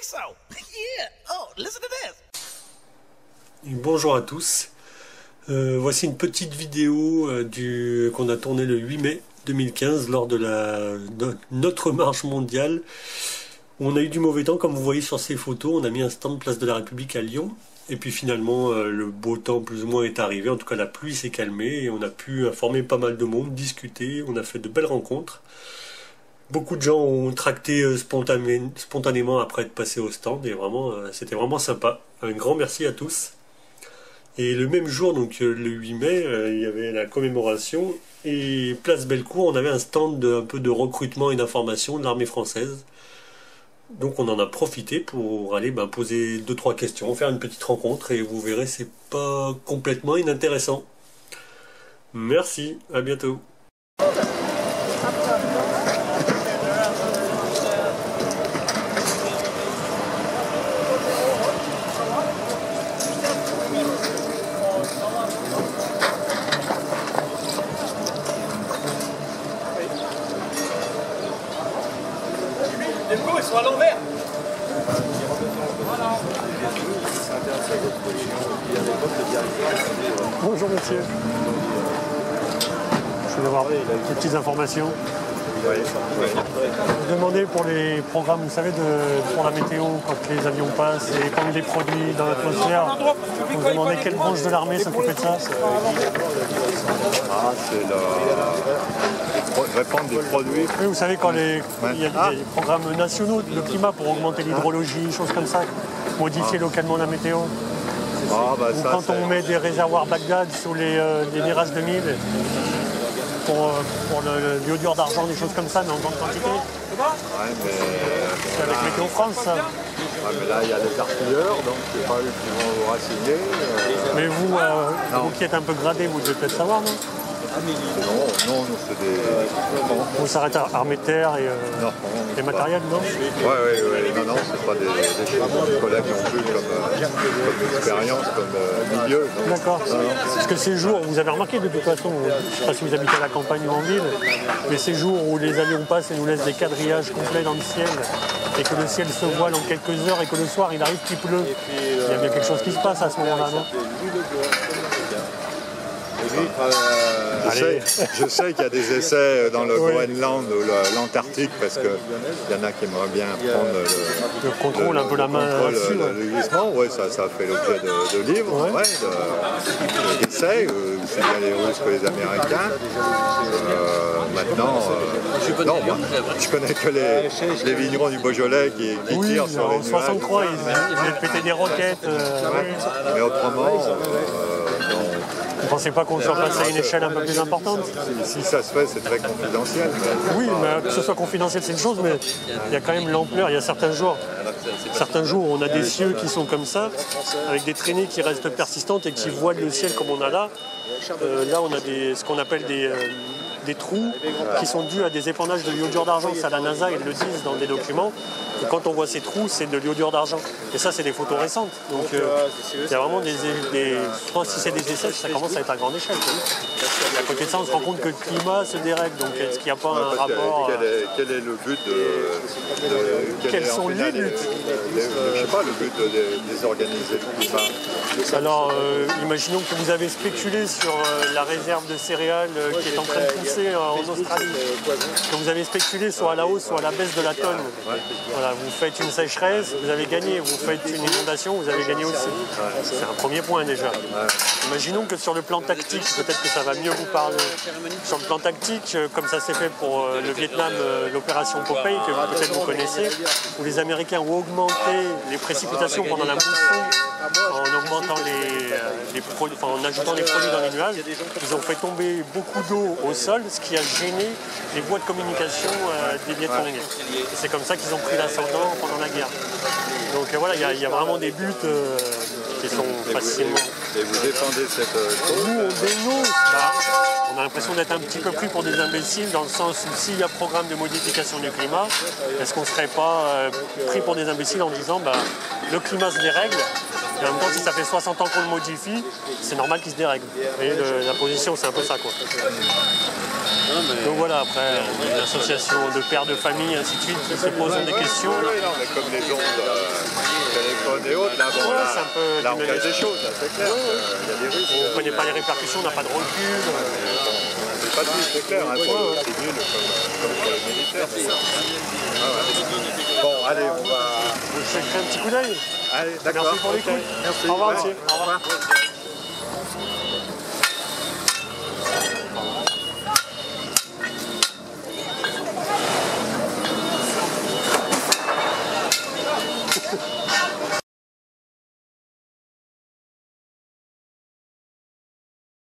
think so. Yeah. Oh, listen to this. Bonjour à tous. Voici une petite vidéo qu'on a tournée le 8 mai 2015 lors de notre marche mondiale. On a eu du mauvais temps, comme vous voyez sur ces photos. On a mis un stand place de la République à Lyon. Et puis finalement, le beau temps plus ou moins est arrivé. En tout cas, la pluie s'est calmée et on a pu informer pas mal de monde, discuter. On a fait de belles rencontres. Beaucoup de gens ont tracté spontanément après être passés au stand. Et vraiment, c'était vraiment sympa. Un grand merci à tous. Et le même jour, donc le 8 mai, il y avait la commémoration. Et place Bellecour, on avait un stand un peu de recrutement et d'information de l'armée française. Donc on en a profité pour aller poser 2-3 questions, faire une petite rencontre et vous verrez, c'est pas complètement inintéressant. Merci, à bientôt. Les mots, ils sont à l'envers. Bonjour monsieur. Je voulais avoir des petites informations. Vous demandez pour les programmes, vous savez, pour la météo, quand les avions passent et épandent des produits dans l'atmosphère, vous demandez quelle branche de l'armée s'occupait de ça? Ah, c'est répandre des produits. Oui, vous savez, quand il y a des programmes nationaux, le climat pour augmenter l'hydrologie, choses comme ça, modifier localement la météo. Ou quand on met des réservoirs Bagdad sous les Mirage 2000 pour l'iodure d'argent, des choses comme ça, mais en grande quantité. C'est avec Météo France, ça. Mais là, il y a des artilleurs, donc c'est pas eux qui vont vous rassiner. Mais vous qui êtes un peu gradé, vous devez peut-être savoir, non? Non, c'est des... On s'arrête à armée de terre et matériel, non? Oui, non, c'est pas des choses que les collègues non plus comme expérience, comme milieu. D'accord. Parce que ces jours, vous avez remarqué de toute façon, je ne sais pas si vous habitez à la campagne ou en ville, mais ces jours où les avions passent et nous laissent des quadrillages complets dans le ciel, et que le ciel se voile en quelques heures et que le soir il arrive qu'il pleut, il y a bien quelque chose qui se passe à ce moment-là, non? Je sais qu'il y a des essais dans le Groenland ou l'Antarctique parce qu'il y en a qui aimeraient bien prendre le contrôle, un peu la main là-dessus. Le glissement, ça fait l'objet de livres, d'essais, aussi bien les Russes que les Américains. Maintenant, je connais que les vignerons du Beaujolais qui tirent sur les nuages. En 63, ils pétaient des roquettes. Mais autrement... Vous ne pensez pas qu'on soit passé à une échelle un peu plus importante? Si ça se fait, c'est très confidentiel. Oui, mais que ce soit confidentiel, c'est une chose, mais il y a quand même l'ampleur. Il y a certains jours où on a des cieux qui sont comme ça, avec des traînées qui restent persistantes et qui voilent le ciel comme on a là. Là, on a ce qu'on appelle des trous qui sont dus à des épandages de l'iodure d'argent. Ça, la NASA, ils le disent dans des documents. Et quand on voit ces trous, c'est de l'iodure d'argent. Et ça, c'est des photos récentes. Donc, il y a vraiment je pense que si c'est des essais, ça commence à être à grande échelle. Et à côté de ça, on se rend compte que le climat se dérègle. Donc, est-ce qu'il n'y a pas un rapport... Quel est le but Quels sont les buts? Je ne sais pas, le but de désorganiser le climat. Alors, imaginons que vous avez spéculé sur la réserve de céréales qui est en train de pousser en Australie. Que vous avez spéculé soit à la hausse, soit à la baisse de la tonne. Voilà, vous faites une sécheresse, vous avez gagné. Vous faites une inondation, vous avez gagné aussi. C'est un premier point déjà. Imaginons que sur le plan tactique, peut-être que ça va mieux vous parler. Sur le plan tactique, comme ça s'est fait pour le Vietnam, l'opération Popeye, que peut-être vous connaissez, où les Américains ont augmenté les précipitations pendant la mousson en augmentant en ajoutant les produits dans les nuages. Ils ont fait tomber beaucoup d'eau au sol, ce qui a gêné les voies de communication des Vietnamiens. C'est comme ça qu'ils ont pris l'ascendant pendant la guerre. Donc voilà, il y a vraiment des buts qui sont facilement... Et vous défendez cette chose? Nous, on dénonce. On a l'impression d'être un petit peu pris pour des imbéciles, dans le sens où s'il y a programme de modification du climat, est-ce qu'on ne serait pas pris pour des imbéciles en disant le climat se dérègle, et en même temps, si ça fait 60 ans qu'on le modifie, c'est normal qu'il se dérègle. Vous voyez, la position, c'est un peu ça, quoi. Donc voilà, après, une association de pères de famille, ainsi de suite, qui se posent des questions. Oui, non, mais comme les ondes, téléphones et autres, là, bon, Ouais, là, c'est un peu là, on cache des choses, là, c'est clair. Il y a des risques. On ne connaît pas les répercussions, on n'a pas de recul. C'est pas tout, c'est clair, hein, c'est nul comme pour les militaires. Bon, allez, on va... Je fais un petit coup d'œil. Allez, d'accord. Merci pour l'écoute. Merci. Au revoir, Ouais. monsieur. Au revoir.